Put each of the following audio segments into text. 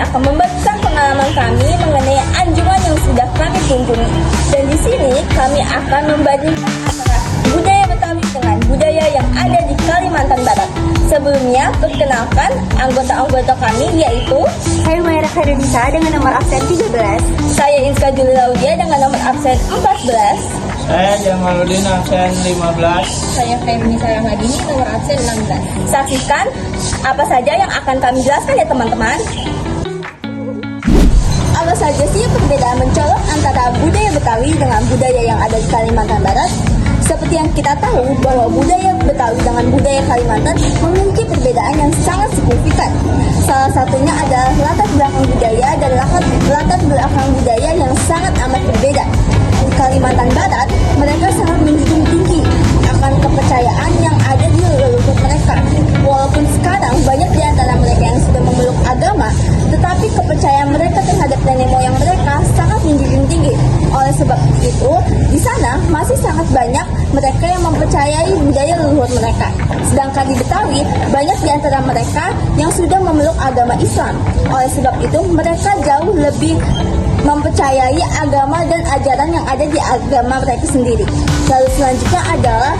akan membagikan pengalaman kami mengenai anjungan yang sudah kami kunjungi. Dan di sini kami akan membandingkan antara budaya Betawi dengan budaya yang ada di Kalimantan Barat. Sebelumnya, perkenalkan anggota-anggota kami yaitu Saya Humaira Khairunnisa dengan nomor absen 13. saya Inska Juli Laudia dengan nomor absen 14. Saya Jamaluddin absen 15. Saya Khairunnisa Ramadini nomor absen 16. Saksikan apa saja yang akan kami jelaskan ya teman-teman. Apa saja sih perbedaan mencolok antara budaya Betawi dengan budaya yang ada di Kalimantan Barat? Seperti yang kita tahu bahwa budaya Betawi dengan budaya Kalimantan memiliki perbedaan yang sangat signifikan. Salah satunya adalah latar belakang budaya dan latar belakang budaya yang sangat amat berbeda. Di Kalimantan Barat, mereka sangat menjunjung tinggi akan kepercayaan yang ada di leluhur mereka. Walaupun sekarang banyak di antara mereka yang sudah memeluk agama, tetapi kepercayaan mereka terhadap nenek moyang mereka sangat menjunjung tinggi. Oleh sebab itu, di sana masih sangat banyak mereka yang mempercayai budaya leluhur mereka. Sedangkan di Betawi, banyak di antara mereka yang sudah memeluk agama Islam. Oleh sebab itu, mereka jauh lebih mempercayai agama dan ajaran yang ada di agama mereka sendiri. Lalu selanjutnya adalah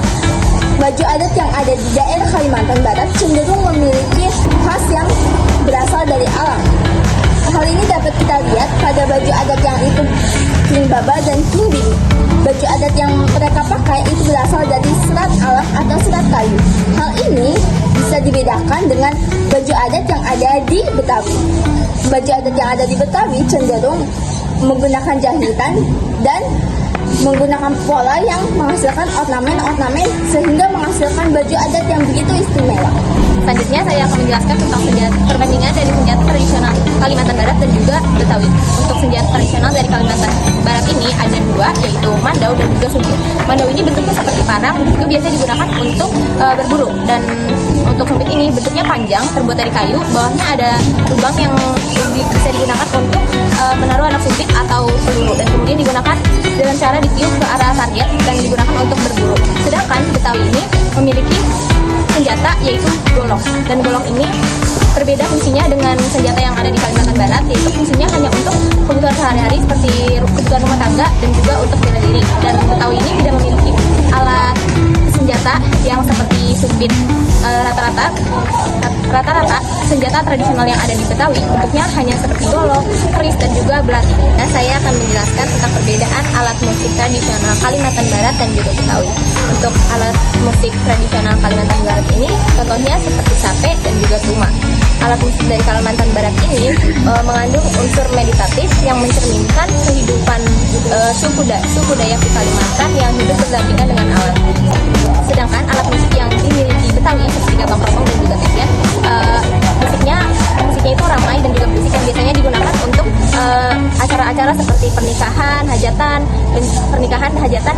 baju adat yang ada di daerah Kalimantan Barat cenderung memiliki khas yang berasal dari alam. Hal ini dapat kita lihat pada baju adat yang itu King Baba dan King Bini. Baju adat yang mereka pakai itu berasal dari serat alam atau serat kayu. Hal ini bisa dibedakan dengan baju adat yang ada di Betawi. Baju adat yang ada di Betawi cenderung menggunakan jahitan dan menggunakan pola yang menghasilkan ornamen-ornamen sehingga menghasilkan baju adat yang begitu istimewa. Selanjutnya saya akan menjelaskan tentang perbandingan dari senjata tradisional Kalimantan Barat dan juga Betawi. Untuk senjata tradisional dari Kalimantan Barat ini ada dua, yaitu mandau dan juga sumpit. Mandau ini bentuknya seperti parang, itu biasa digunakan untuk berburu. Dan untuk sumpit ini bentuknya panjang, terbuat dari kayu, bawahnya ada lubang yang bisa digunakan untuk menaruh anak sumpit atau peluru. Dan kemudian digunakan dengan cara ditiup ke arah target dan digunakan untuk berburu. Sedangkan Betawi ini memiliki senjata yaitu golok, dan golok ini berbeda fungsinya dengan senjata yang ada di Kalimantan Barat, yaitu fungsinya hanya untuk kebutuhan sehari-hari seperti kebutuhan rumah tangga dan juga untuk bela diri. Dan Betawi ini tidak memiliki alat senjata yang seperti sumpit. Rata-rata senjata tradisional yang ada di Betawi bentuknya hanya seperti golok, keris, dan juga belati. Nah, saya akan menjelaskan tentang perbedaan alat musik tradisional Kalimantan Barat dan juga Betawi. Untuk alat musik tradisional Kalimantan Barat ini contohnya seperti sape dan juga tuma. Alat musik dari Kalimantan Barat ini mengandung unsur meditatif yang mencerminkan kehidupan suku Dayak di Kalimantan yang hidup berdampingan dengan alam. Sedangkan alat musik yang dimiliki Betawi seperti gambang kromong dan juga tepian, musiknya itu ramai dan juga berisik yang biasanya digunakan untuk acara-acara seperti pernikahan, hajatan,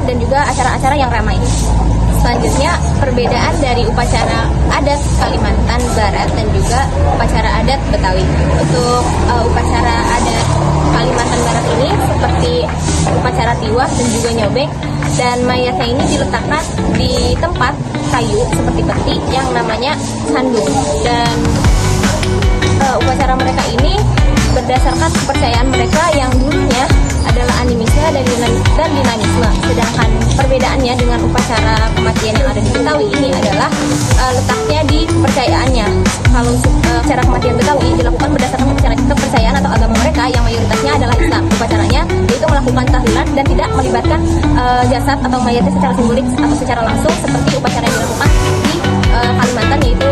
dan juga acara-acara yang ramai. Selanjutnya, perbedaan dari upacara adat Kalimantan Barat dan juga upacara adat Betawi. Untuk upacara adat Kalimantan Barat ini seperti upacara tiwah dan juga nyobek, dan mayatnya ini diletakkan di tempat kayu seperti peti yang namanya sandung. Dan upacara mereka ini berdasarkan kepercayaan mereka yang dulunya adalah animisme dan dinamisme. Sedangkan perbedaannya dengan upacara kematian yang ada di Betawi ini adalah letaknya di kepercayaannya. Kalau upacara kematian Betawi dilakukan berdasarkan kepercayaan atau agama mereka yang mayoritasnya adalah Islam. Upacaranya yaitu melakukan tahlilan dan tidak melibatkan jasad atau mayatnya secara simbolik atau secara langsung seperti upacara yang dilakukan di Kalimantan, yaitu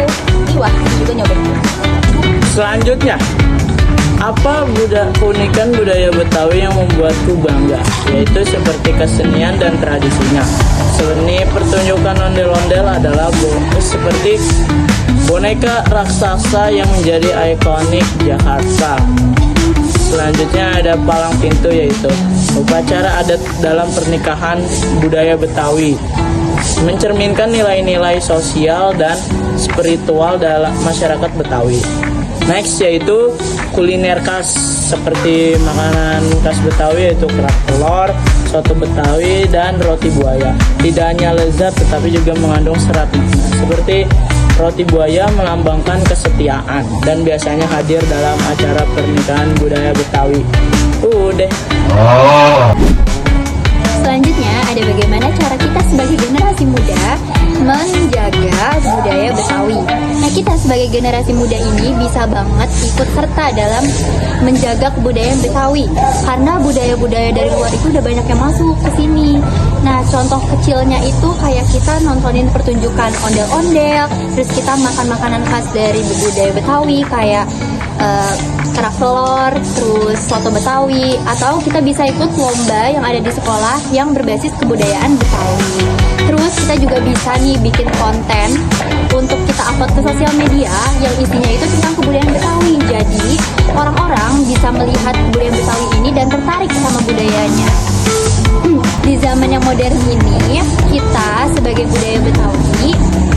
tiwah dan juga nyobek. Selanjutnya, apa keunikan budaya Betawi yang membuatku bangga? Yaitu seperti kesenian dan tradisinya. Seni pertunjukan ondel-ondel adalah seperti boneka raksasa yang menjadi ikonik Jakarta. Selanjutnya ada palang pintu, yaitu upacara adat dalam pernikahan budaya Betawi, mencerminkan nilai-nilai sosial dan spiritual dalam masyarakat Betawi. Next yaitu kuliner khas seperti makanan khas Betawi, yaitu kerak telur, soto Betawi, dan roti buaya. Tidak hanya lezat tetapi juga mengandung serat makna seperti Roti buaya melambangkan kesetiaan dan biasanya hadir dalam acara pernikahan budaya Betawi. Udah. Selanjutnya ada bagaimana cara kita sebagai generasi muda menjaga budaya Betawi. Nah, kita sebagai generasi muda ini bisa banget ikut serta dalam menjaga kebudayaan Betawi, karena budaya-budaya dari luar itu udah banyak yang masuk ke sini. Nah, contoh kecilnya itu kayak kita nontonin pertunjukan ondel-ondel, terus kita makan makanan khas dari budaya Betawi kayak kerak telur, terus soto Betawi, atau kita bisa ikut lomba yang ada di sekolah yang berbasis kebudayaan Betawi. Terus kita juga bisa nih bikin konten untuk kita upload ke sosial media yang isinya itu tentang kebudayaan Betawi. Jadi orang-orang bisa melihat kebudayaan Betawi ini dan tertarik sama budayanya. Di zaman yang modern ini, kita sebagai budaya Betawi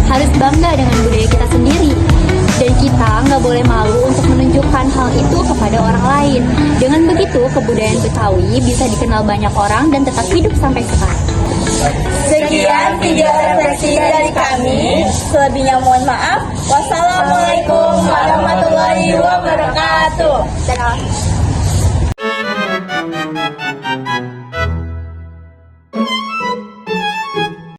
harus bangga dengan budaya kita sendiri. Dan kita nggak boleh malu untuk menunjukkan hal itu kepada orang lain. Dengan begitu, kebudayaan Betawi bisa dikenal banyak orang dan tetap hidup sampai sekarang. Sekian video refleksi dari kami. Selebihnya mohon maaf. Wassalamualaikum warahmatullahi wabarakatuh. Dadah.